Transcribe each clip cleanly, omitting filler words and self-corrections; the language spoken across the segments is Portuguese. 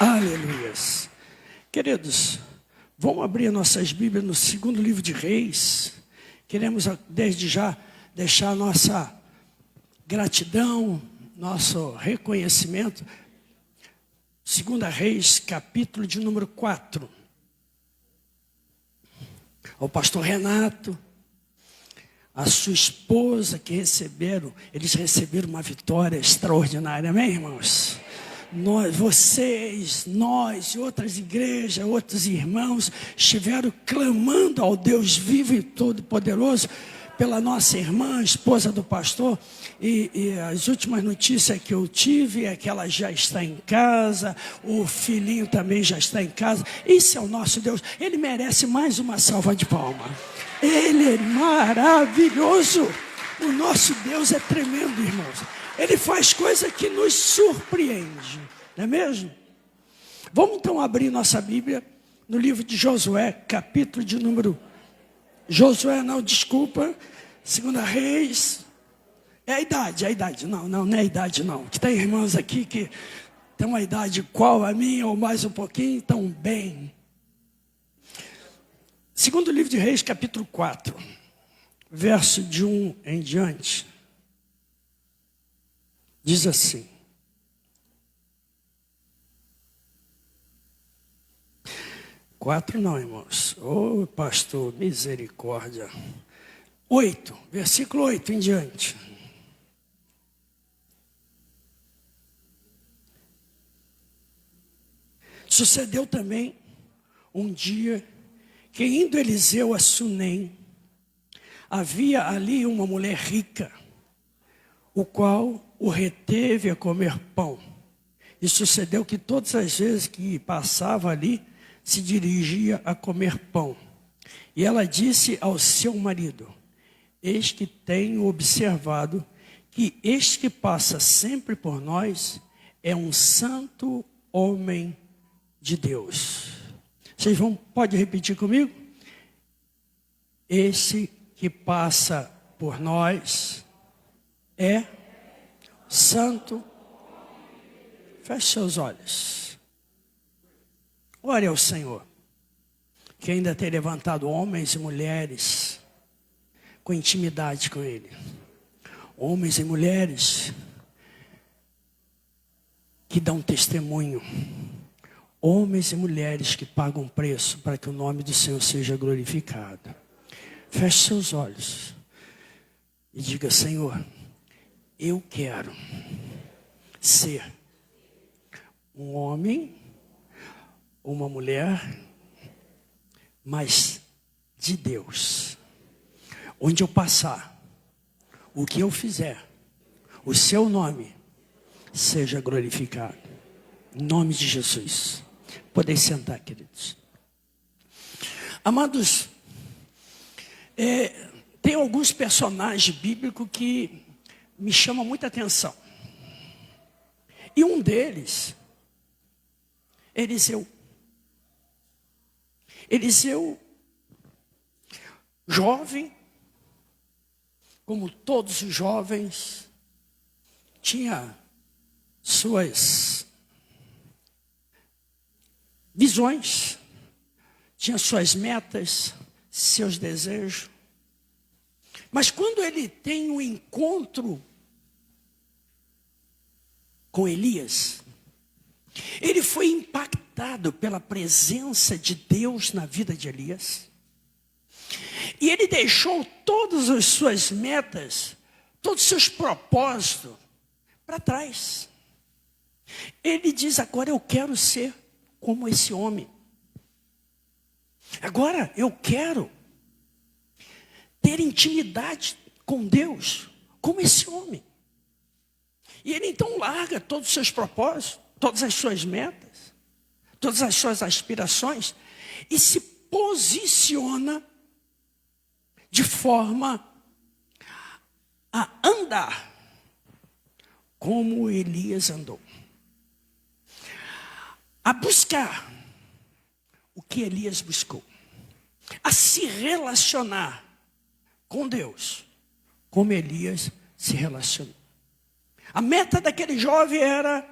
Aleluias. Queridos, vamos abrir nossas Bíblias no segundo livro de Reis. Queremos desde já deixar nossa gratidão, nosso reconhecimento. Segunda Reis, capítulo de número 4. Ao pastor Renato, a sua esposa que eles receberam uma vitória extraordinária, amém, irmãos? Nós e outras igrejas, outros irmãos estiveram clamando ao Deus vivo e todo-poderoso pela nossa irmã, esposa do pastor, e as últimas notícias que eu tive é que ela já está em casa, o filhinho também já está em casa. Esse é o nosso Deus, ele merece mais uma salva de palmas. Ele é maravilhoso, o nosso Deus é tremendo, irmãos. Ele faz coisa que nos surpreende, não é mesmo? Vamos então abrir nossa Bíblia no livro de Josué, capítulo de número... Segunda Reis. É a idade. Não é a idade não. Que tem irmãos aqui que tem uma idade igual a minha ou mais um pouquinho, estão bem. Segundo livro de Reis, capítulo 4, verso de 1 em diante. Diz assim: quatro não, irmãos. Ô, pastor, misericórdia. 8, versículo 8 em diante. Sucedeu também um dia que, indo Eliseu a Sunem, havia ali uma mulher rica, o qual o reteve a comer pão. E sucedeu que todas as vezes que passava ali, se dirigia a comer pão. E ela disse ao seu marido: eis que tenho observado que este que passa sempre por nós é um santo homem de Deus. Vocês pode repetir comigo? Esse que passa por nós é santo. Feche seus olhos. Ore ao Senhor, que ainda tem levantado homens e mulheres com intimidade com Ele. Homens e mulheres que dão testemunho. Homens e mulheres que pagam preço para que o nome do Senhor seja glorificado. Feche seus olhos e diga: Senhor, eu quero ser um homem, uma mulher, mas de Deus. Onde eu passar, o que eu fizer, o seu nome seja glorificado. Em nome de Jesus. Podem sentar, queridos. Amados, tem alguns personagens bíblicos que me chamam muita atenção. E um deles, Eliseu. Eliseu, jovem, como todos os jovens, tinha suas visões, tinha suas metas, seus desejos. Mas quando ele tem um encontro com Elias, ele foi impactado pela presença de Deus na vida de Elias. E ele deixou todas as suas metas, todos os seus propósitos para trás. Ele diz: agora eu quero ser como esse homem. Agora eu quero ter intimidade com Deus, como esse homem. E ele então larga todos os seus propósitos, todas as suas metas, todas as suas aspirações, e se posiciona de forma a andar como Elias andou. A buscar o que Elias buscou. A se relacionar com Deus, como Elias se relacionou. A meta daquele jovem era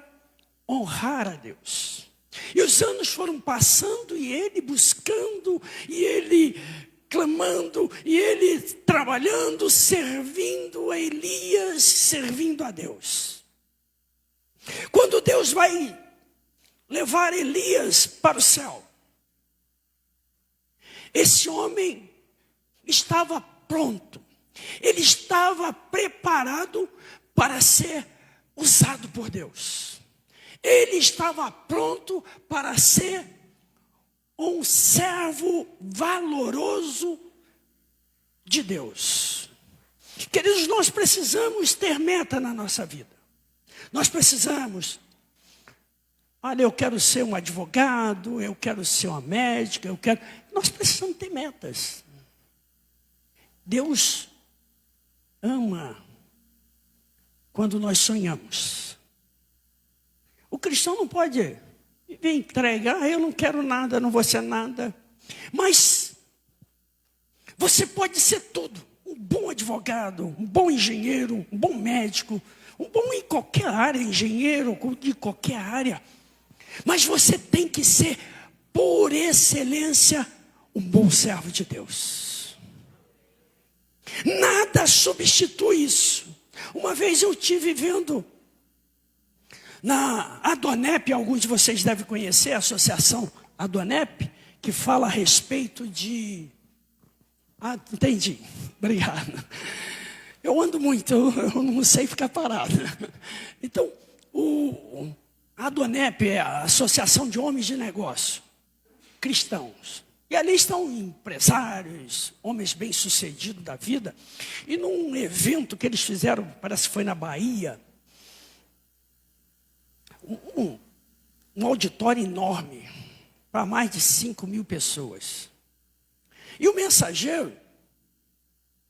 honrar a Deus. E os anos foram passando, e ele buscando, e ele clamando, e ele trabalhando, servindo a Elias, servindo a Deus. Quando Deus vai levar Elias para o céu, esse homem estava pronto, ele estava preparado para ser usado por Deus. Ele estava pronto para ser um servo valoroso de Deus. Queridos, nós precisamos ter meta na nossa vida. Nós precisamos, olha, eu quero ser um advogado, eu quero ser uma médica, nós precisamos ter metas. Deus ama quando nós sonhamos. O cristão não pode vir entregar, eu não quero nada, não vou ser nada. Mas você pode ser tudo. Um bom advogado, um bom engenheiro, um bom médico, um bom em qualquer área, engenheiro de qualquer área. Mas você tem que ser, por excelência, um bom servo de Deus. Nada substitui isso. Uma vez eu estive vendo na Adonep, alguns de vocês devem conhecer a associação Adonep, que fala a respeito de... entendi, obrigado. Eu ando muito, eu não sei ficar parado. Então, a Adonep é a Associação de Homens de Negócio, cristãos. E ali estão empresários, homens bem-sucedidos da vida. E num evento que eles fizeram, parece que foi na Bahia, um auditório enorme, para mais de 5.000 pessoas. E o mensageiro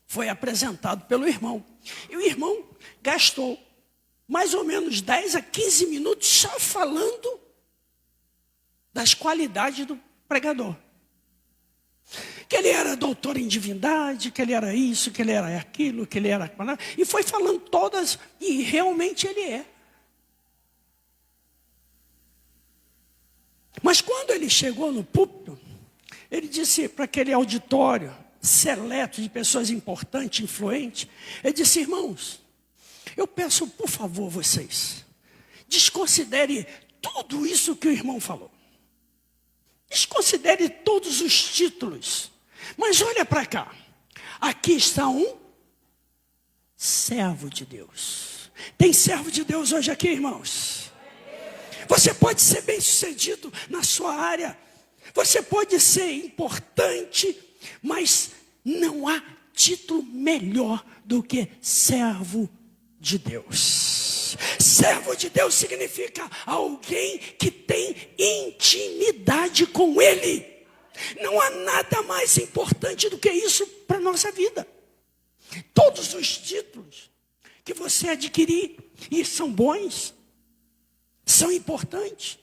foi apresentado pelo irmão. E o irmão gastou mais ou menos 10 a 15 minutos só falando das qualidades do pregador. Que ele era doutor em divindade, que ele era isso, que ele era aquilo, que ele era... E foi falando todas, e realmente ele é. Mas quando ele chegou no púlpito, ele disse para aquele auditório seleto de pessoas importantes, influentes, ele disse: irmãos, eu peço por favor vocês, desconsidere tudo isso que o irmão falou. Desconsidere todos os títulos. Mas olha para cá. Aqui está um servo de Deus. Tem servo de Deus hoje aqui, irmãos? Você pode ser bem-sucedido na sua área. Você pode ser importante, mas não há título melhor do que servo de Deus. Servo de Deus significa alguém que tem intimidade com Ele. Não há nada mais importante do que isso para a nossa vida. Todos os títulos que você adquirir, e são bons, são importantes,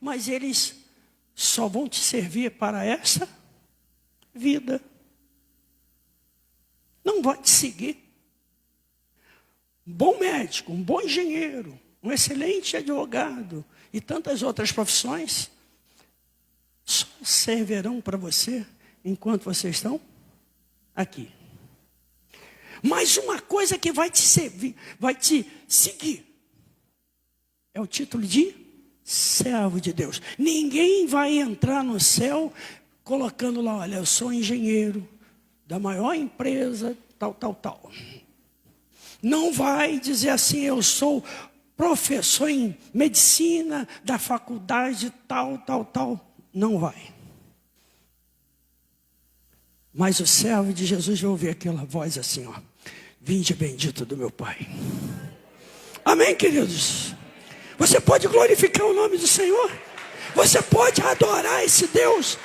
mas eles só vão te servir para essa vida. Não vai te seguir. Um bom médico, um bom engenheiro, um excelente advogado e tantas outras profissões só servirão para você enquanto vocês estão aqui. Mas uma coisa que vai te servir, vai te seguir, é o título de servo de Deus. Ninguém vai entrar no céu colocando lá: olha, eu sou engenheiro da maior empresa, tal. Não vai dizer assim: eu sou professor em medicina da faculdade tal. Não vai. Mas o servo de Jesus vai ouvir aquela voz assim, ó: vinde bendito do meu Pai. Amém, queridos? Você pode glorificar o nome do Senhor? Você pode adorar esse Deus?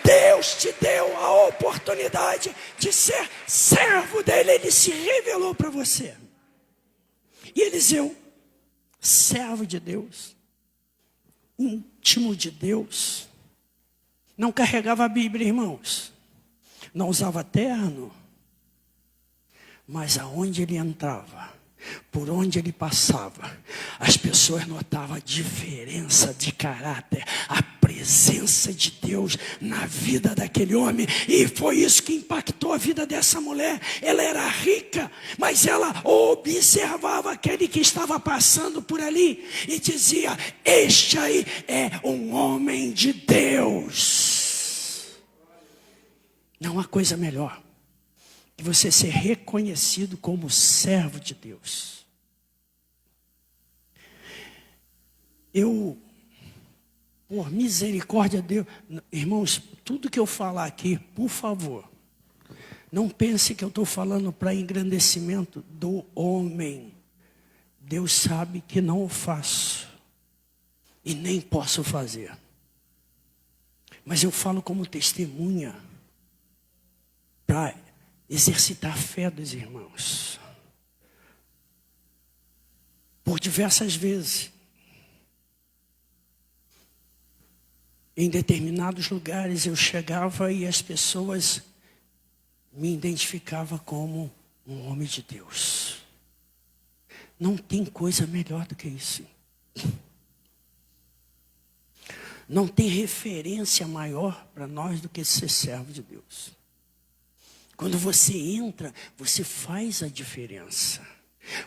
Deus te deu a oportunidade de ser servo dele. Ele se revelou para você. E Eliseu, servo de Deus, íntimo de Deus, não carregava a Bíblia, irmãos, não usava terno, mas aonde ele entrava, por onde ele passava, as pessoas notavam a diferença de caráter, a presença de Deus na vida daquele homem. E foi isso que impactou a vida dessa mulher. Ela era rica, mas ela observava aquele que estava passando por ali e dizia: este aí é um homem de Deus. Não há coisa melhor que você ser reconhecido como servo de Deus. Por misericórdia de Deus, irmãos, tudo que eu falar aqui, por favor, não pense que eu estou falando para engrandecimento do homem. Deus sabe que não o faço e nem posso fazer. Mas eu falo como testemunha para exercitar a fé dos irmãos. Por diversas vezes, em determinados lugares eu chegava e as pessoas me identificavam como um homem de Deus. Não tem coisa melhor do que isso. Não tem referência maior para nós do que ser servo de Deus. Quando você entra, você faz a diferença.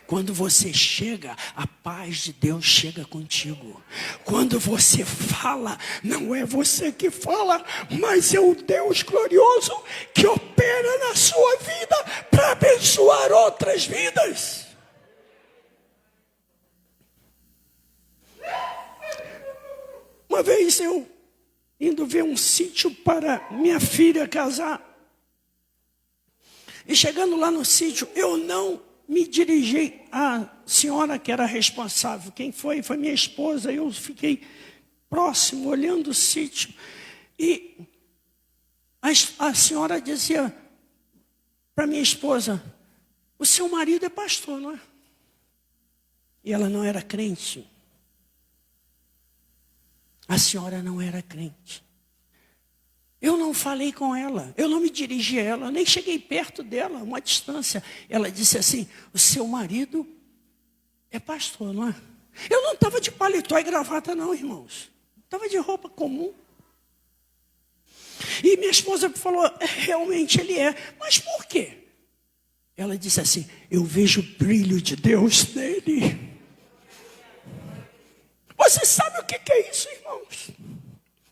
Quando você chega, a paz de Deus chega contigo. Quando você fala, não é você que fala, mas é o Deus glorioso que opera na sua vida para abençoar outras vidas. Uma vez eu indo ver um sítio para minha filha casar. E chegando lá no sítio, eu não me dirigi à senhora que era responsável. Quem foi? Foi minha esposa. Eu fiquei próximo, olhando o sítio. E a senhora dizia para minha esposa: o seu marido é pastor, não é? E ela não era crente. A senhora não era crente. Eu não falei com ela, eu não me dirigi a ela, nem cheguei perto dela, uma distância. Ela disse assim: o seu marido é pastor, não é? Eu não estava de paletó e gravata não, irmãos. Estava de roupa comum. E minha esposa falou: realmente ele é. Mas por quê? Ela disse assim: eu vejo o brilho de Deus nele. Você sabe o que é isso, irmãos?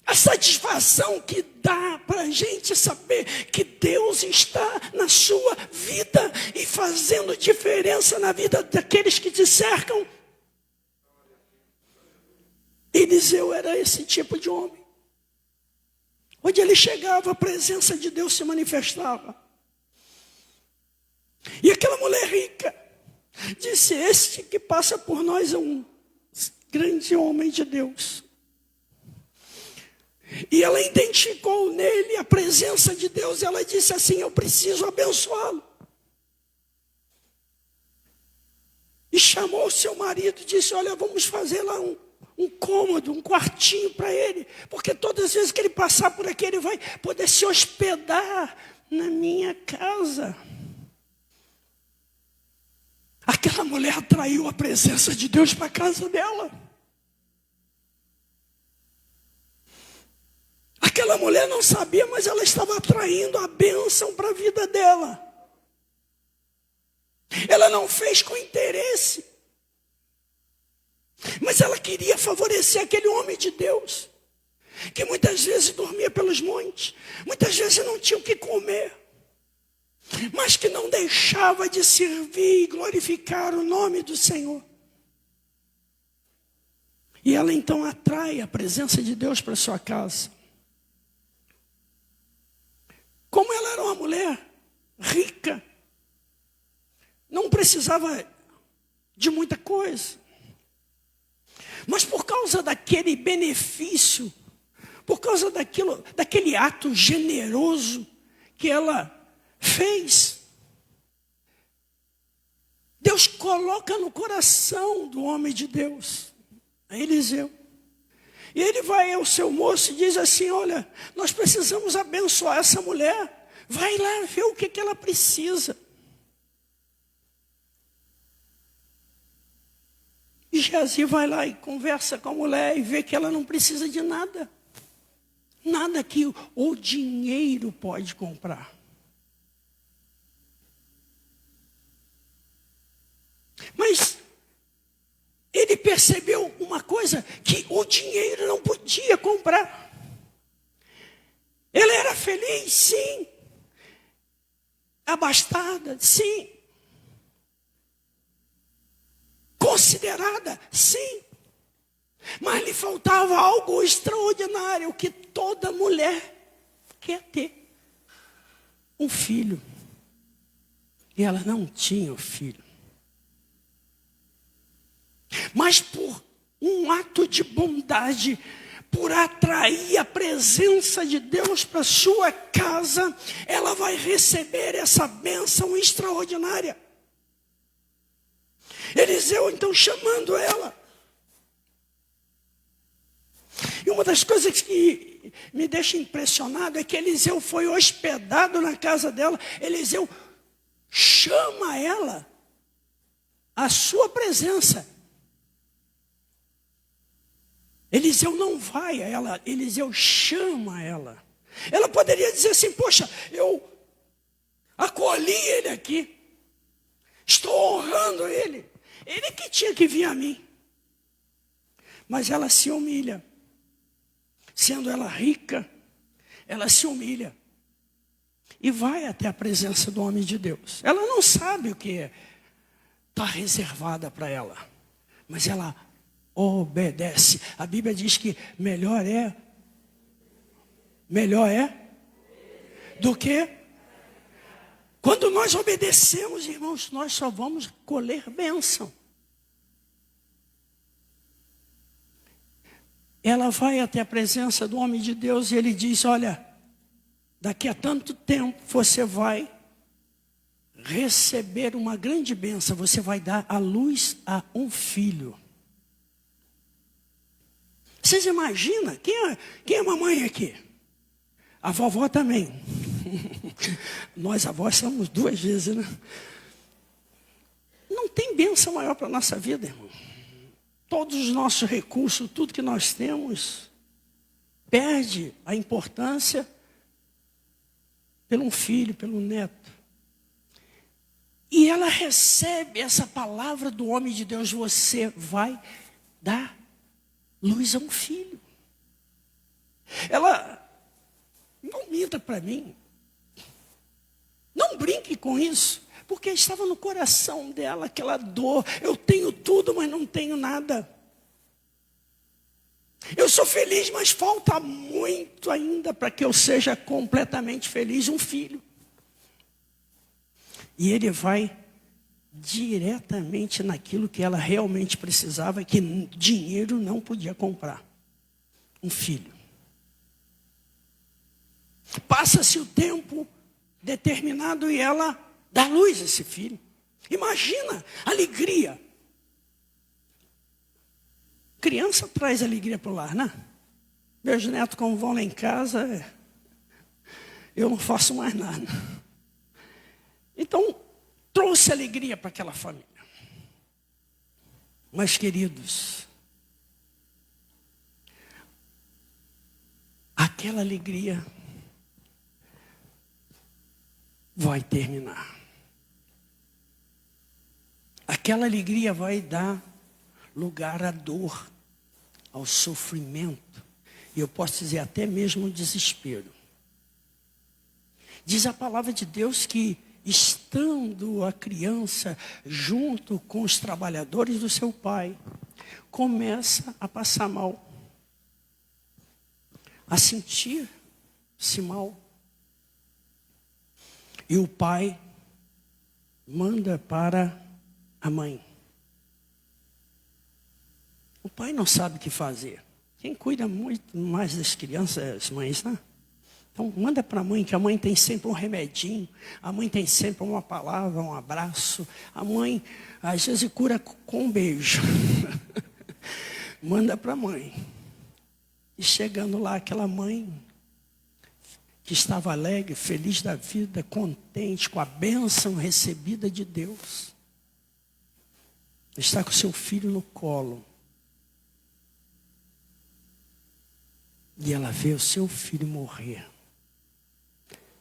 A satisfação que dá para a gente saber que Deus está na sua vida e fazendo diferença na vida daqueles que te cercam. Eliseu era esse tipo de homem. Onde ele chegava, a presença de Deus se manifestava. E aquela mulher rica disse: este que passa por nós é um grande homem de Deus. E ela identificou nele a presença de Deus. Ela disse assim: eu preciso abençoá-lo. E chamou o seu marido e disse: olha, vamos fazer lá um cômodo, um quartinho para ele. Porque todas as vezes que ele passar por aqui, ele vai poder se hospedar na minha casa. Aquela mulher atraiu a presença de Deus para a casa dela. Aquela mulher não sabia, mas ela estava atraindo a bênção para a vida dela. Ela não fez com interesse, mas ela queria favorecer aquele homem de Deus, que muitas vezes dormia pelos montes, muitas vezes não tinha o que comer, mas que não deixava de servir e glorificar o nome do Senhor. E ela então atrai a presença de Deus para sua casa. Como ela era uma mulher rica, não precisava de muita coisa, mas por causa daquele benefício, por causa daquele ato generoso que ela fez, Deus coloca no coração do homem de Deus, Eliseu. E ele vai ao seu moço e diz assim: olha, nós precisamos abençoar essa mulher. Vai lá ver o que ela precisa. E Geazi vai lá e conversa com a mulher e vê que ela não precisa de nada. Nada que o dinheiro pode comprar. Mas ele percebeu uma coisa que o dinheiro não podia comprar. Ela era feliz, sim. Abastada, sim. Considerada, sim. Mas lhe faltava algo extraordinário que toda mulher quer ter: um filho. E ela não tinha o filho. Mas por um ato de bondade, por atrair a presença de Deus para sua casa, ela vai receber essa bênção extraordinária. Eliseu então chamando ela. E uma das coisas que me deixa impressionado é que Eliseu foi hospedado na casa dela. Eliseu chama ela à sua presença. Eliseu não vai a ela, Eliseu chama ela. Ela poderia dizer assim: poxa, eu acolhi ele aqui, estou honrando ele, ele que tinha que vir a mim. Mas ela se humilha. Sendo ela rica, ela se humilha e vai até a presença do homem de Deus. Ela não sabe o que está reservada para ela, mas ela obedece. A Bíblia diz que melhor é do que quando nós obedecemos, irmãos, nós só vamos colher bênção. Ela vai até a presença do homem de Deus e ele diz: olha, daqui a tanto tempo você vai receber uma grande bênção, você vai dar à luz a um filho. Vocês imaginam? Quem é mamãe aqui? A vovó também. Nós avós somos 2 vezes, né? Não tem bênção maior para a nossa vida, irmão. Todos os nossos recursos, tudo que nós temos, perde a importância pelo um filho, pelo neto. E ela recebe essa palavra do homem de Deus: você vai dar luz a um filho. Ela, não minta para mim, não brinque com isso, porque estava no coração dela aquela dor. Eu tenho tudo, mas não tenho nada. Eu sou feliz, mas falta muito ainda para que eu seja completamente feliz, um filho. E ele vai diretamente naquilo que ela realmente precisava, que dinheiro não podia comprar: um filho. Passa-se o tempo determinado e ela dá luz a esse filho. Imagina a alegria. Criança traz alegria para o lar, né? Meus netos, como vão lá em casa, eu não faço mais nada. Então, trouxe alegria para aquela família. Mas, queridos, aquela alegria vai terminar. Aquela alegria vai dar lugar à dor, ao sofrimento, e eu posso dizer até mesmo ao desespero. Diz a palavra de Deus que, estando a criança junto com os trabalhadores do seu pai, começa a passar mal, a sentir-se mal. E o pai manda para a mãe. O pai não sabe o que fazer. Quem cuida muito mais das crianças é as mães, né? Então, manda para a mãe, que a mãe tem sempre um remedinho. A mãe tem sempre uma palavra, um abraço. A mãe, às vezes, cura com um beijo. Manda para a mãe. E chegando lá, aquela mãe que estava alegre, feliz da vida, contente com a bênção recebida de Deus, está com seu filho no colo, E ela vê o seu filho morrer,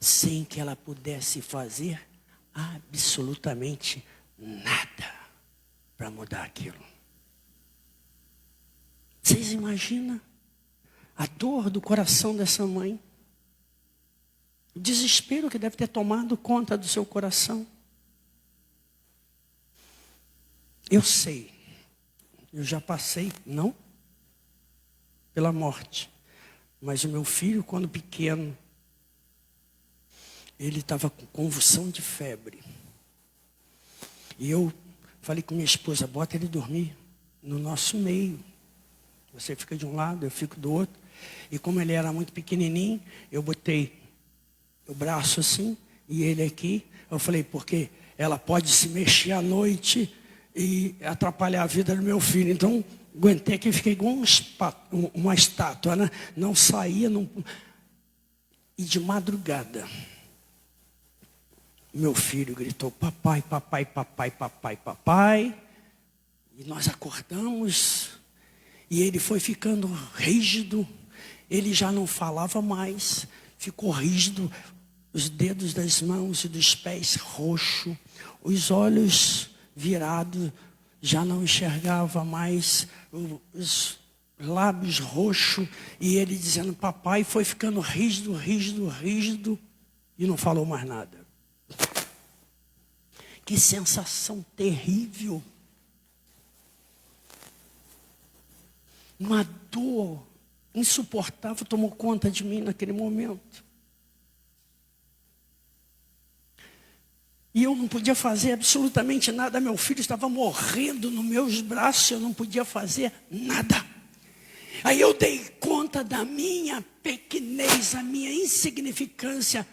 sem que ela pudesse fazer absolutamente nada para mudar aquilo. Vocês imaginam a dor do coração dessa mãe? O desespero que deve ter tomado conta do seu coração. Eu sei, eu já passei, não pela morte, mas o meu filho, quando pequeno, ele estava com convulsão de febre. E eu falei com minha esposa, bota ele dormir no nosso meio. Você fica de um lado, eu fico do outro. E como ele era muito pequenininho, eu botei o braço assim, e ele aqui. Eu falei, porque ela pode se mexer à noite e atrapalhar a vida do meu filho. Então, aguentei aqui, fiquei igual uma estátua, né? Não saía, não... E de madrugada, meu filho gritou, papai, papai, papai, papai, papai. E nós acordamos, e ele foi ficando rígido. Ele já não falava mais, ficou rígido. Os dedos das mãos e dos pés roxo, os olhos virados, já não enxergava mais, os lábios roxos, e ele dizendo, papai, foi ficando rígido, rígido, rígido, e não falou mais nada. Que sensação terrível. Uma dor insuportável tomou conta de mim naquele momento. E eu não podia fazer absolutamente nada. Meu filho estava morrendo nos meus braços. Eu não podia fazer nada. Aí eu dei conta da minha pequenez, a minha insignificância.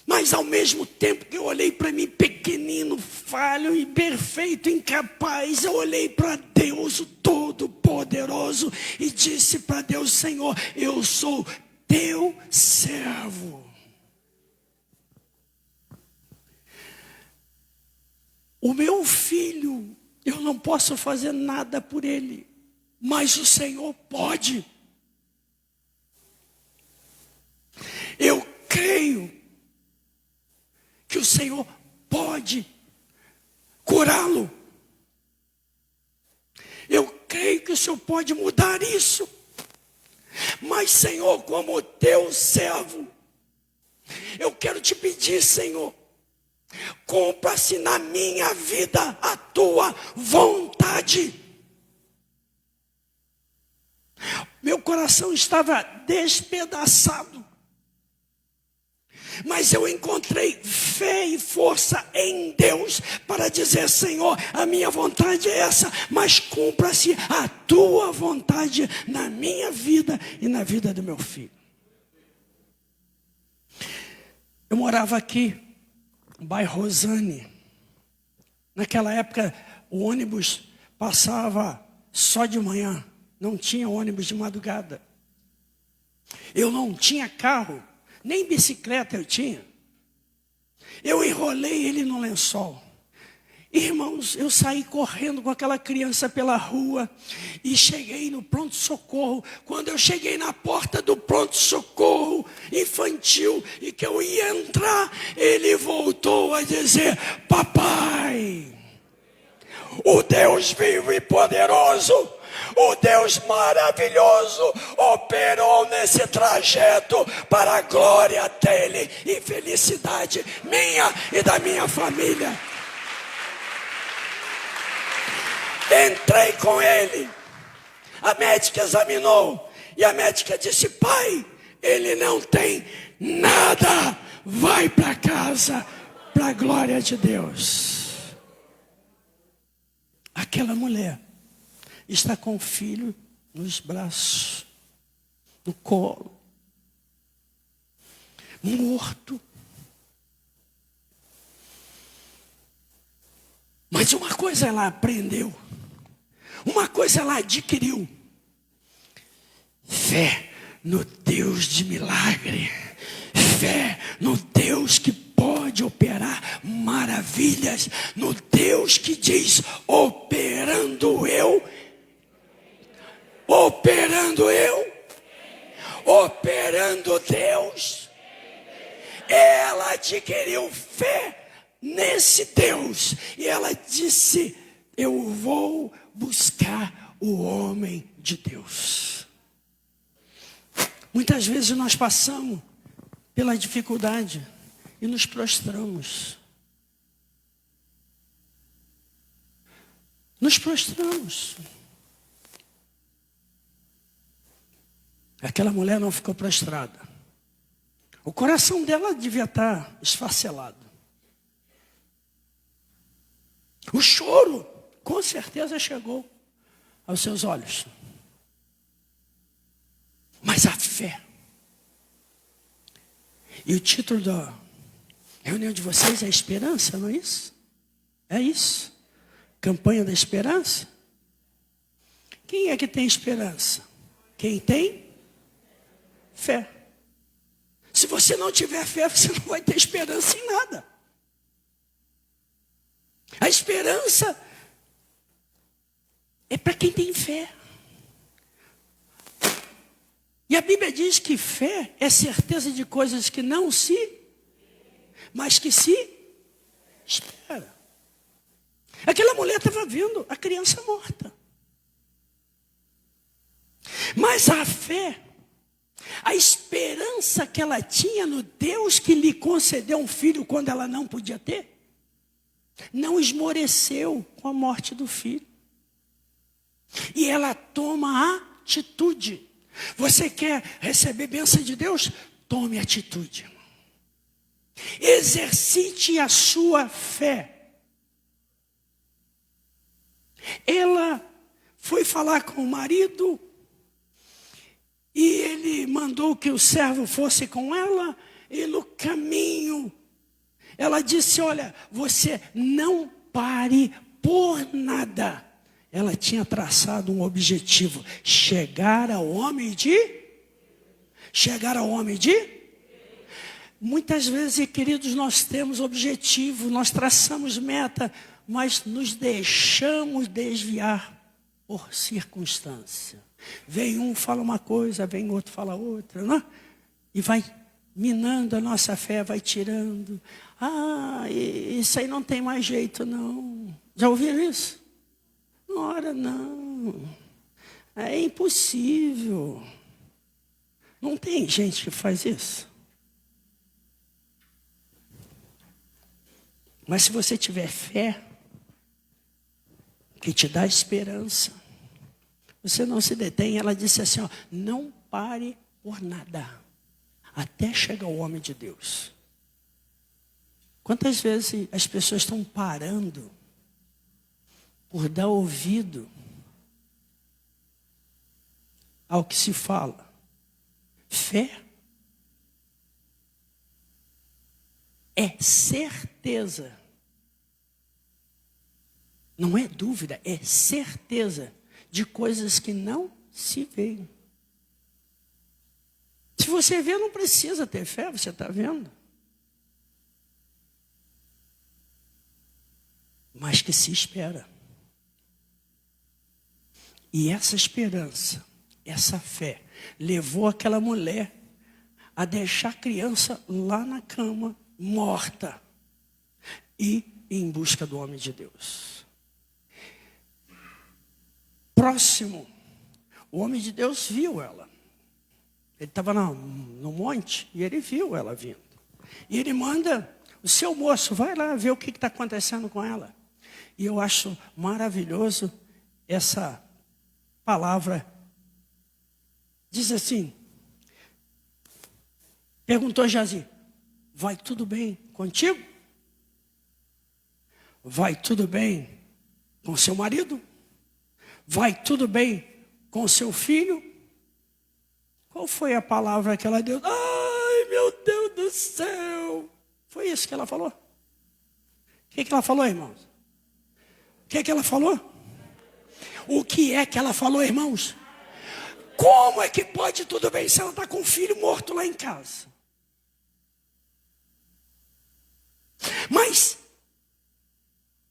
Mas ao mesmo tempo que eu olhei para mim pequenino, falho, imperfeito, incapaz, eu olhei para Deus, o Todo-Poderoso, e disse para Deus, Senhor, eu sou teu servo. O meu filho, eu não posso fazer nada por ele, mas o Senhor pode. Eu creio que o Senhor pode curá-lo. Eu creio que o Senhor pode mudar isso. Mas, Senhor, como teu servo, eu quero te pedir, Senhor, cumpra-se na minha vida a tua vontade. Meu coração estava despedaçado, mas eu encontrei fé e força em Deus para dizer, Senhor, a minha vontade é essa, mas cumpra-se a tua vontade na minha vida e na vida do meu filho. Eu morava aqui, no bairro Rosane. Naquela época, o ônibus passava só de manhã, não tinha ônibus de madrugada. Eu não tinha carro, nem bicicleta eu tinha. Eu enrolei ele no lençol. Irmãos, eu saí correndo com aquela criança pela rua e cheguei no pronto-socorro. Quando eu cheguei na porta do pronto-socorro infantil e que eu ia entrar, ele voltou a dizer, papai, o Deus vivo e poderoso, o Deus maravilhoso operou nesse trajeto para a glória dele e felicidade minha e da minha família. Entrei com ele, a médica examinou e a médica disse, pai, ele não tem nada, vai para casa, para a glória de Deus. Aquela mulher está com o filho nos braços, no colo, morto. Mas uma coisa ela aprendeu, uma coisa ela adquiriu: fé no Deus de milagre, fé no Deus que pode operar maravilhas, no Deus que diz, operando eu, operando Deus. Ela adquiriu fé nesse Deus. E ela disse: eu vou buscar o homem de Deus. Muitas vezes nós passamos pela dificuldade e nos prostramos. Nos prostramos. Aquela mulher não ficou prostrada. O coração dela devia estar esfacelado. O choro, com certeza, chegou aos seus olhos. Mas a fé. E o título da reunião de vocês é Esperança, não é isso? É isso. Campanha da esperança. Quem é que tem esperança? Quem tem fé. Se você não tiver fé, você não vai ter esperança em nada. A esperança é para quem tem fé. E a Bíblia diz que fé é certeza de coisas que não se, mas que se espera. Aquela mulher estava vendo a criança morta. Mas a fé, a esperança que ela tinha no Deus que lhe concedeu um filho quando ela não podia ter, não esmoreceu com a morte do filho. E ela toma atitude. Você quer receber bênção de Deus? Tome atitude. Exercite a sua fé. Ela foi falar com o marido e ele mandou que o servo fosse com ela. E no caminho ela disse: olha, você não pare por nada. Ela tinha traçado um objetivo: chegar ao homem de... Muitas vezes, queridos, nós temos objetivo, nós traçamos meta, mas nos deixamos desviar por circunstância. Vem um, fala uma coisa, vem outro, fala outra, não é? E vai minando a nossa fé, vai tirando. Ah, isso aí não tem mais jeito, não. Já ouviram isso? Ora, não. É impossível. Não tem gente que faz isso. Mas se você tiver fé, que te dá esperança, você não se detém. Ela disse assim, ó, não pare por nada, até chegar o homem de Deus. Quantas vezes as pessoas estão parando por dar ouvido ao que se fala? Fé é certeza. Não é dúvida, é certeza de coisas que não se veem. Se você vê, não precisa ter fé, você está vendo. Mas que se espera. E essa esperança, essa fé, levou aquela mulher a deixar a criança lá na cama, morta, e ir em busca do homem de Deus. Próximo, o homem de Deus viu ela. Ele estava no monte e ele viu ela vindo. E ele manda o seu moço, vai lá ver o que está acontecendo com ela. E eu acho maravilhoso essa palavra. Diz assim, perguntou Geazi, vai tudo bem contigo? Vai tudo bem com seu marido? Vai tudo bem com seu filho? Qual foi a palavra que ela deu? Ai, meu Deus do céu! Foi isso que ela falou? O que ela falou, irmãos? O que ela falou? O que é que ela falou, irmãos? Como é que pode tudo bem se ela está com um filho morto lá em casa? Mas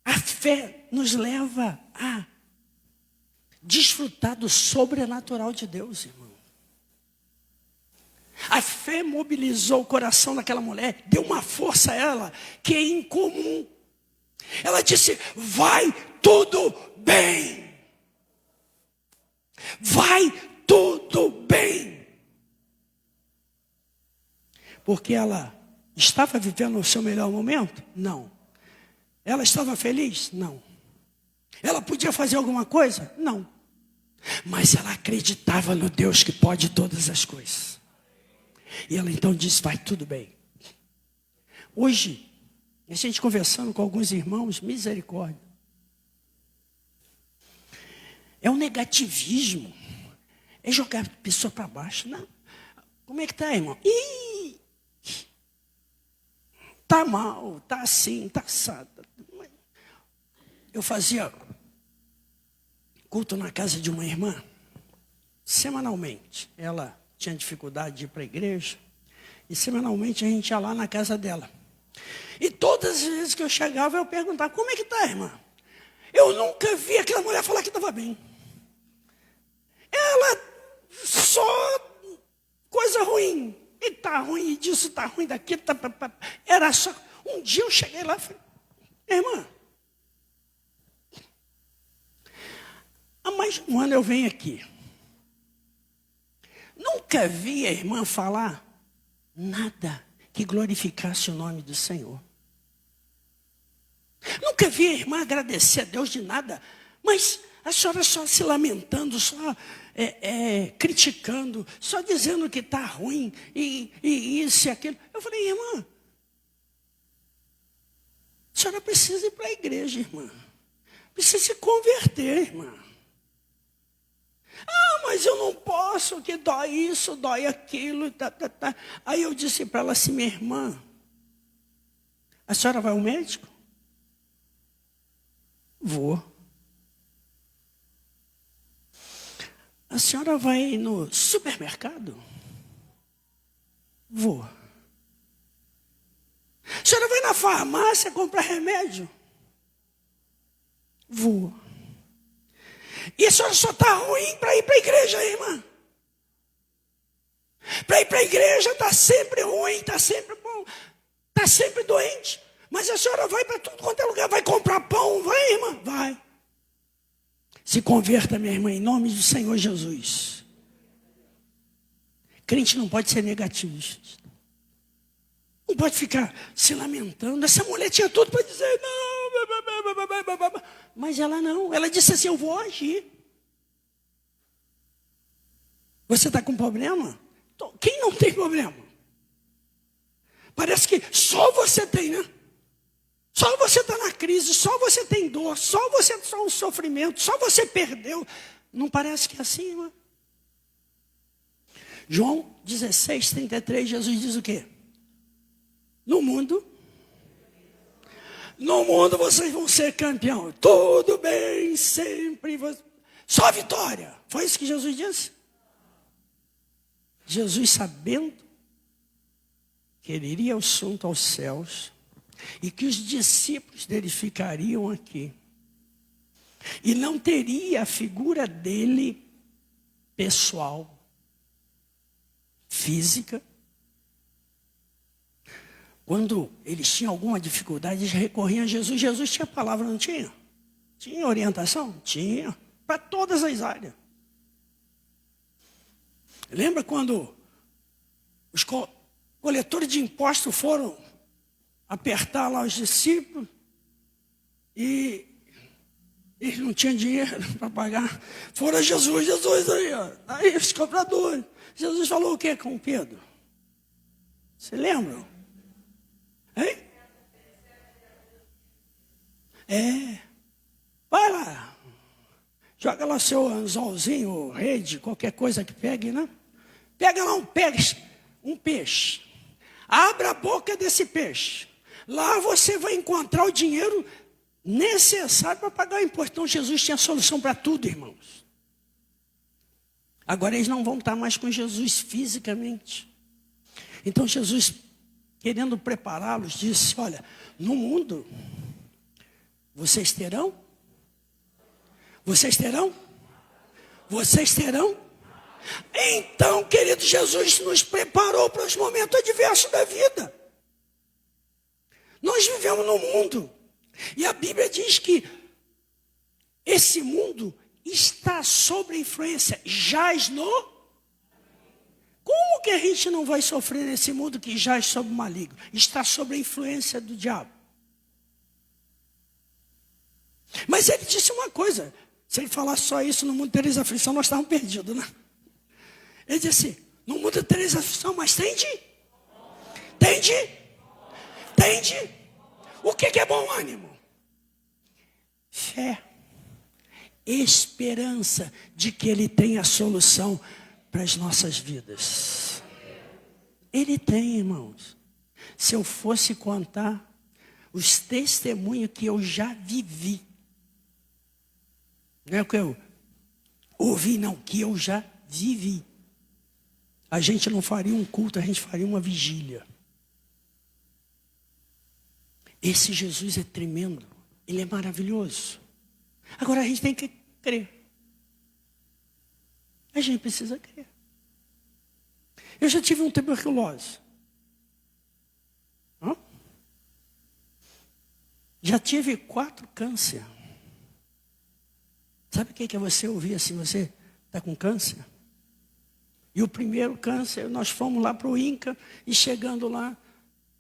a fé nos leva a desfrutar do sobrenatural de Deus, irmão. A fé mobilizou o coração daquela mulher, deu uma força a ela que é incomum. Ela disse: vai tudo bem. Vai tudo bem. Porque ela estava vivendo o seu melhor momento? Não. Ela estava feliz? Não. Ela podia fazer alguma coisa? Não. Mas ela acreditava no Deus que pode todas as coisas. E ela então disse: vai tudo bem. Hoje, a gente conversando com alguns irmãos, misericórdia. É um negativismo. É jogar a pessoa para baixo. Não. Como é que está, irmão? Ih, está mal, está assim, está assado. Eu fazia culto na casa de uma irmã, semanalmente. Ela tinha dificuldade de ir para a igreja, e semanalmente a gente ia lá na casa dela. E todas as vezes que eu chegava, eu perguntava: como é que está, irmã? Eu nunca vi aquela mulher falar que estava bem. Ela só coisa ruim. E está ruim, e disso está ruim, daquilo. Era só. Um dia eu cheguei lá e falei: irmã, há mais de um ano eu venho aqui. Nunca vi a irmã falar nada que glorificasse o nome do Senhor. Nunca vi a irmã agradecer a Deus de nada, mas a senhora só se lamentando, só criticando, só dizendo que está ruim, e isso e aquilo. Eu falei: irmã, a senhora precisa ir para a igreja, irmã. Precisa se converter, irmã. Ah, mas eu não posso, que dói isso, dói aquilo. Aí eu disse para ela assim: minha irmã, a senhora vai ao médico? Vou. A senhora vai no supermercado? Vou. A senhora vai na farmácia comprar remédio? Vou. E a senhora só está ruim para ir para a igreja, irmã. Para ir para a igreja está sempre ruim, está sempre bom, está sempre doente. Mas a senhora vai para tudo quanto é lugar, vai comprar pão, vai, irmã? Vai. Se converta, minha irmã, em nome do Senhor Jesus. Crente não pode ser negativista. Não pode ficar se lamentando. Essa mulher tinha tudo para dizer não. Mas ela não. Ela disse assim: eu vou agir. Você está com problema? Quem não tem problema? Parece que só você tem, né? Só você está na crise, só você tem dor, só você está um sofrimento, só você perdeu. Não parece que é assim, irmã? João 16:33, Jesus diz o quê? No mundo vocês vão ser campeão. Tudo bem, sempre. Só vitória. Foi isso que Jesus disse? Jesus, sabendo que ele iria ao assunto aos céus e que os discípulos dele ficariam aqui, e não teria a figura dele pessoal, física. Quando eles tinham alguma dificuldade, eles recorriam a Jesus. Jesus tinha palavra, não tinha? Tinha orientação? Tinha. Para todas as áreas. Lembra quando os coletores de impostos foram apertar lá os discípulos e eles não tinham dinheiro para pagar? Foram a Jesus aí, ó. Aí os cobradores. Jesus falou o que com Pedro? Você lembra? Hein? Vai lá. Joga lá seu anzolzinho, rede, qualquer coisa que pegue, né? Pega lá um peixe. Abra a boca desse peixe. Lá você vai encontrar o dinheiro necessário para pagar o imposto. Então Jesus tinha solução para tudo, irmãos. Agora eles não vão estar mais com Jesus fisicamente. Então Jesus, querendo prepará-los, disse: olha, no mundo vocês terão Então, querido, Jesus nos preparou para os momentos adversos da vida. Nós vivemos no mundo. E a Bíblia diz que esse mundo está sob a influência, jaz no... Como que a gente não vai sofrer nesse mundo que jaz sob o maligno? Está sob a influência do diabo. Mas ele disse uma coisa, se ele falasse só isso, no mundo tereis aflição, nós estávamos perdidos, né? Ele disse assim, no mundo tereis aflição, mas tende? O que é bom ânimo? Fé, esperança de que Ele tem a solução para as nossas vidas. Ele tem, irmãos. Se eu fosse contar os testemunhos que eu já vivi, não é o que eu ouvi, não, que eu já vivi. A gente não faria um culto, a gente faria uma vigília. Esse Jesus é tremendo, ele é maravilhoso. Agora a gente tem que crer. A gente precisa crer. Eu já tive um tuberculose. Já tive 4 câncer. Sabe o que é você ouvir assim, você está com câncer? E o primeiro câncer, nós fomos lá para o INCA e chegando lá,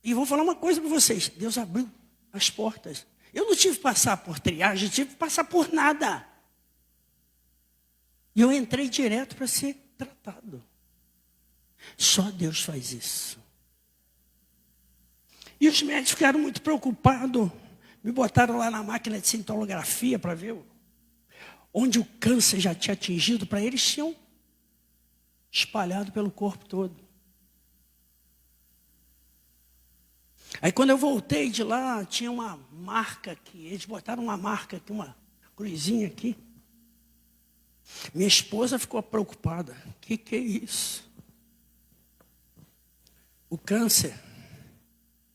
e vou falar uma coisa para vocês, Deus abriu as portas. Eu não tive que passar por triagem, tive que passar por nada. E eu entrei direto para ser tratado. Só Deus faz isso. E os médicos ficaram muito preocupados. Me botaram lá na máquina de cintilografia para ver onde o câncer já tinha atingido. Para eles tinham espalhado pelo corpo todo. Aí quando eu voltei de lá, tinha uma marca aqui. Eles botaram uma marca aqui, uma cruzinha aqui. Minha esposa ficou preocupada. O que é isso? O câncer,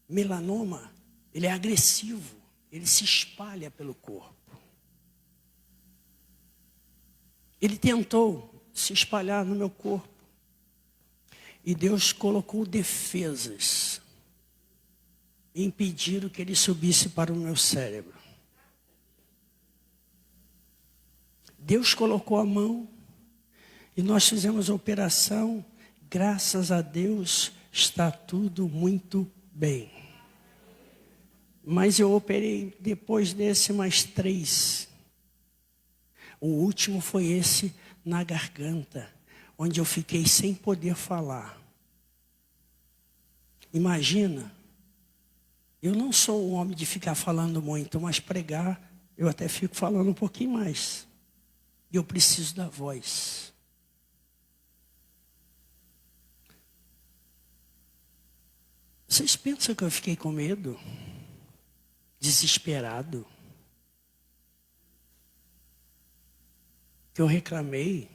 melanoma, ele é agressivo. Ele se espalha pelo corpo. Ele tentou se espalhar no meu corpo. E Deus colocou defesas. E impediram que ele subisse para o meu cérebro. Deus colocou a mão. E nós fizemos a operação. Graças a Deus está tudo muito bem. Mas eu operei depois desse mais 3. O último foi esse na garganta, onde eu fiquei sem poder falar. Imagina, eu não sou um homem de ficar falando muito, mas pregar, eu até fico falando um pouquinho mais. E eu preciso da voz. Vocês pensam que eu fiquei com medo? Desesperado? Que eu reclamei?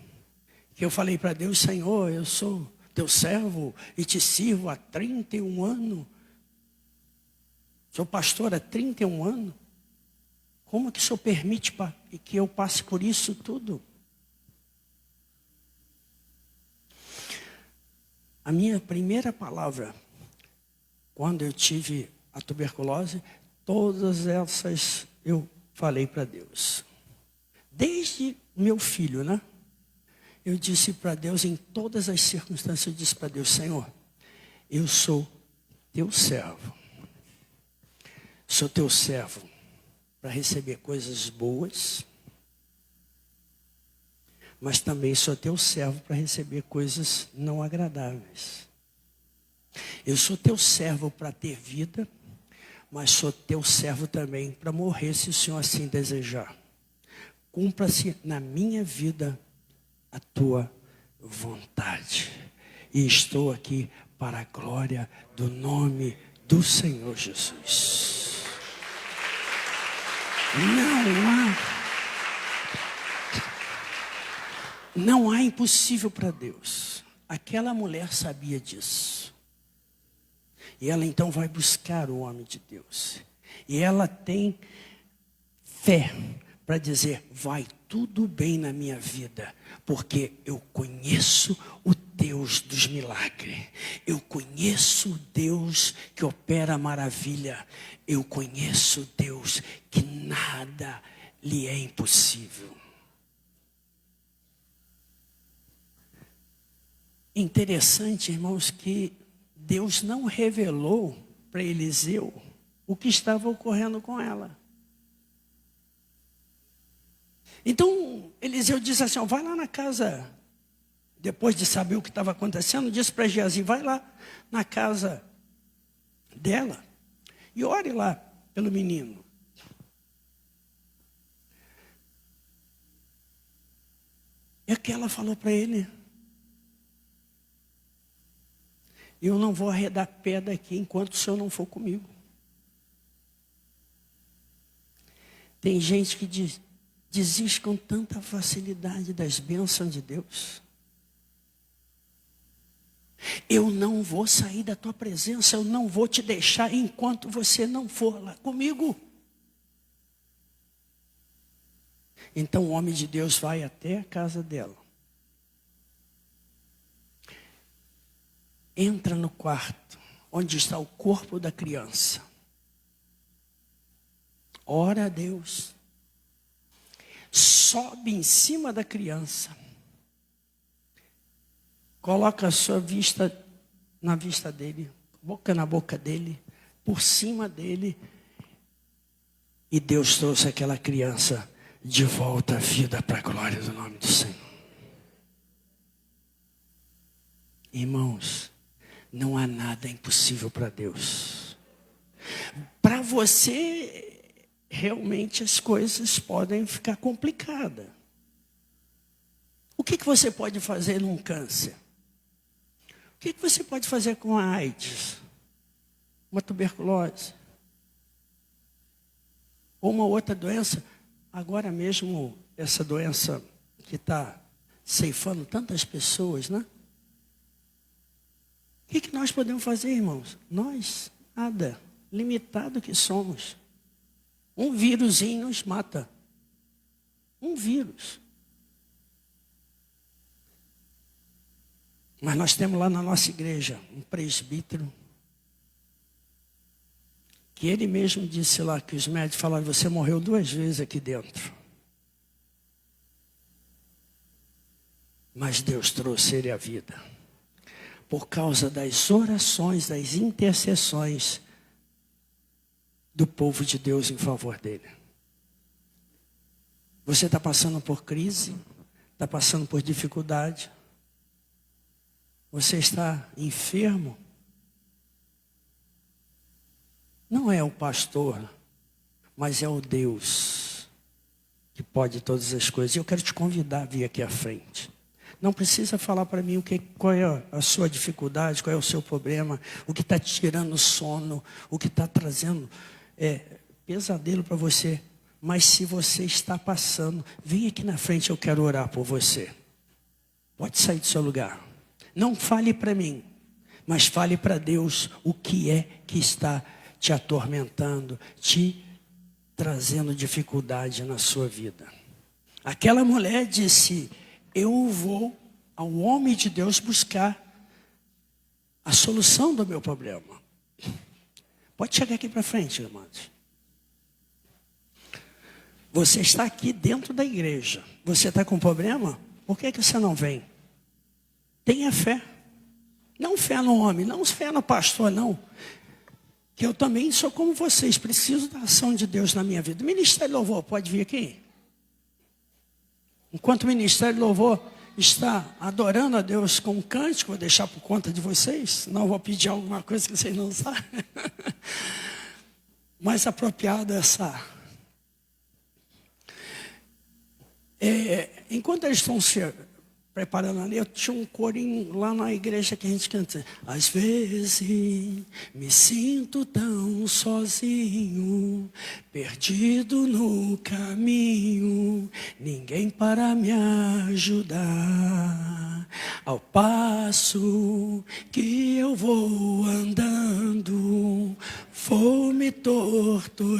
Que eu falei para Deus, Senhor, eu sou teu servo e te sirvo há 31 anos. Sou pastor há 31 anos. Como que o Senhor permite que eu passe por isso tudo? A minha primeira palavra, quando eu tive a tuberculose, todas essas eu falei para Deus. Desde meu filho, né? Eu disse para Deus, em todas as circunstâncias, eu disse para Deus, Senhor, eu sou teu servo. Sou teu servo para receber coisas boas, mas também sou teu servo para receber coisas não agradáveis. Eu sou teu servo para ter vida, mas sou teu servo também para morrer, se o Senhor assim desejar. Cumpra-se na minha vida a tua vontade. E estou aqui para a glória do nome do Senhor Jesus. Não há impossível para Deus. Aquela mulher sabia disso. E ela então vai buscar o homem de Deus. E ela tem fé para dizer, vai tudo bem na minha vida, Porque eu conheço o Deus dos milagres. Eu conheço o Deus que opera a maravilha. Eu conheço o Deus que nada lhe é impossível. Interessante, irmãos, que Deus não revelou para Eliseu o que estava ocorrendo com ela. Então, Eliseu disse assim, vai lá na casa, depois de saber o que estava acontecendo, disse para Geazi, vai lá na casa dela e ore lá pelo menino. É que ela falou para ele, eu não vou arredar pé daqui enquanto o senhor não for comigo. Tem gente que desiste com tanta facilidade das bênçãos de Deus. Eu não vou sair da tua presença, eu não vou te deixar enquanto você não for lá comigo. Então o homem de Deus vai até a casa dela. Entra no quarto, onde está o corpo da criança. Ora a Deus. Sobe em cima da criança. Coloca a sua vista na vista dele, boca na boca dele, por cima dele. E Deus trouxe aquela criança de volta à vida para a glória do nome do Senhor. Irmãos, não há nada impossível para Deus. Para você, realmente as coisas podem ficar complicadas. O que você pode fazer num câncer? O que você pode fazer com a AIDS? Uma tuberculose? Ou uma outra doença? Agora mesmo, essa doença que está ceifando tantas pessoas, né? O que nós podemos fazer, irmãos? Nós, nada. Limitado que somos. Um vírusinho nos mata. Um vírus. Mas nós temos lá na nossa igreja um presbítero que ele mesmo disse lá que os médicos falaram, você morreu 2 vezes aqui dentro. Mas Deus trouxe ele à vida. Por causa das orações, das intercessões do povo de Deus em favor dele. Você está passando por crise, está passando por dificuldade. Você está enfermo. Não é o pastor, mas é o Deus que pode todas as coisas. Eu quero te convidar a vir aqui à frente. Não precisa falar para mim qual é a sua dificuldade, qual é o seu problema, o que está te tirando o sono, o que está trazendo pesadelo para você. Mas se você está passando, vem aqui na frente, eu quero orar por você. Pode sair do seu lugar. Não fale para mim, mas fale para Deus o que é que está te atormentando, te trazendo dificuldade na sua vida. Aquela mulher disse, eu vou ao homem de Deus buscar a solução do meu problema. Pode chegar aqui para frente, irmãos. Você está aqui dentro da igreja. Você está com problema? Por que você não vem? Tenha fé. Não fé no homem, não fé no pastor, não. Que eu também sou como vocês, preciso da ação de Deus na minha vida. Ministério de Louvor, pode vir aqui? Enquanto o Ministério de Louvor está adorando a Deus com um cântico, vou deixar por conta de vocês, não vou pedir alguma coisa que vocês não sabem. Mais apropriado essa. Enquanto eles estão se preparando ali, eu tinha um corinho lá na igreja que a gente canta. Às vezes me sinto tão sozinho, perdido no caminho, ninguém para me ajudar. Ao passo que eu vou andando, Vou me torturando,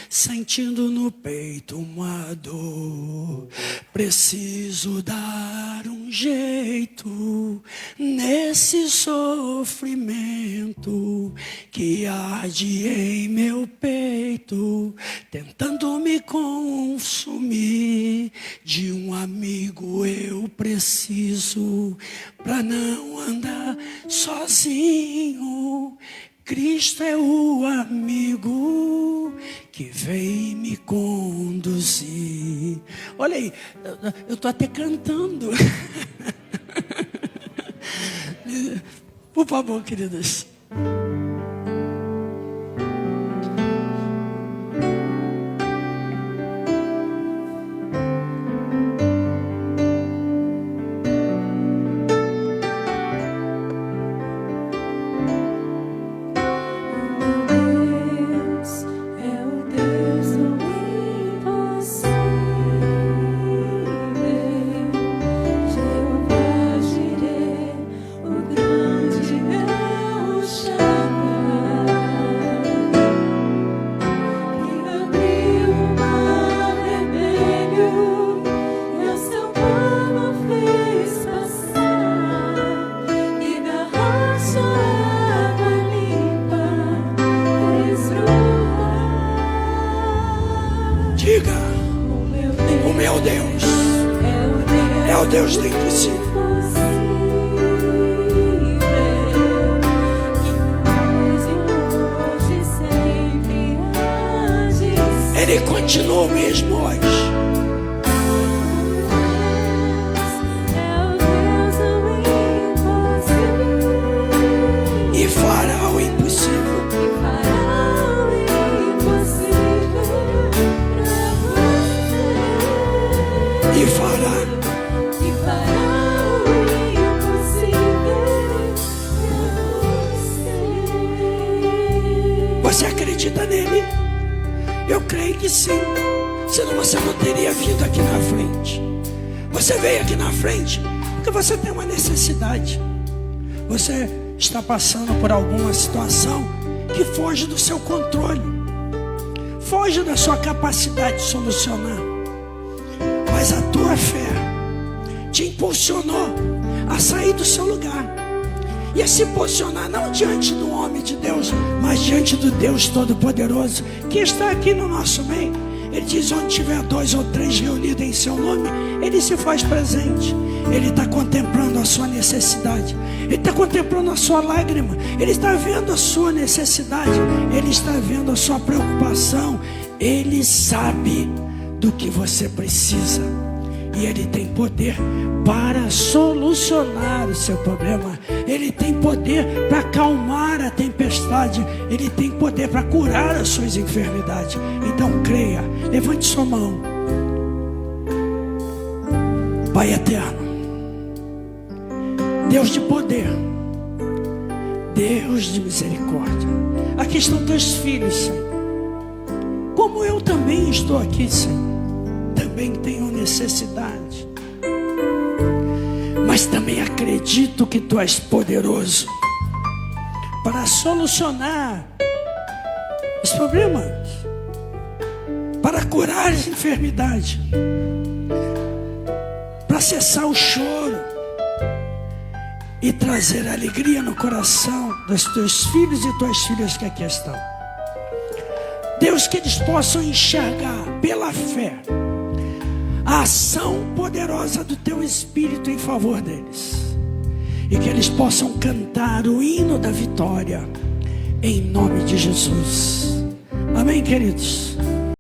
sentindo no peito uma dor. Preciso dar um jeito nesse sofrimento que arde em meu peito, tentando me consumir. De um amigo eu preciso pra não andar sozinho. Cristo é o amigo que vem me conduzir. Olha aí, eu estou até cantando. Por favor, queridos. O meu Deus é o Deus do impossível. Ele continua o mesmo hoje. E fará o impossível. E fará o impossível. Você acredita nele? Eu creio que sim. Senão você não teria vindo aqui na frente. Você veio aqui na frente porque você tem uma necessidade. Você está passando por alguma situação que foge do seu controle, foge da sua capacidade de solucionar. Mas a tua fé te impulsionou a sair do seu lugar e a se posicionar não diante do homem de Deus, mas diante do Deus Todo-Poderoso que está aqui no nosso meio. Ele diz: onde tiver 2 ou 3 reunidos em seu nome, Ele se faz presente. Ele está contemplando a sua necessidade, Ele está contemplando a sua lágrima, Ele está vendo a sua necessidade, Ele está vendo a sua preocupação. Ele sabe do que você precisa e Ele tem poder para solucionar o seu problema. Ele tem poder para acalmar a tempestade. Ele tem poder para curar as suas enfermidades. Então creia, levante sua mão. Pai eterno, Deus de poder, Deus de misericórdia, aqui estão teus filhos, Senhor. Como eu também estou aqui, Senhor, também tenho necessidade, mas também acredito que Tu és poderoso para solucionar os problemas, para curar as enfermidades, para cessar o choro e trazer alegria no coração dos Teus filhos e Tuas filhas que aqui estão. Deus, que eles possam enxergar pela fé a ação poderosa do Teu Espírito em favor deles, e que eles possam cantar o hino da vitória em nome de Jesus. Amém, queridos?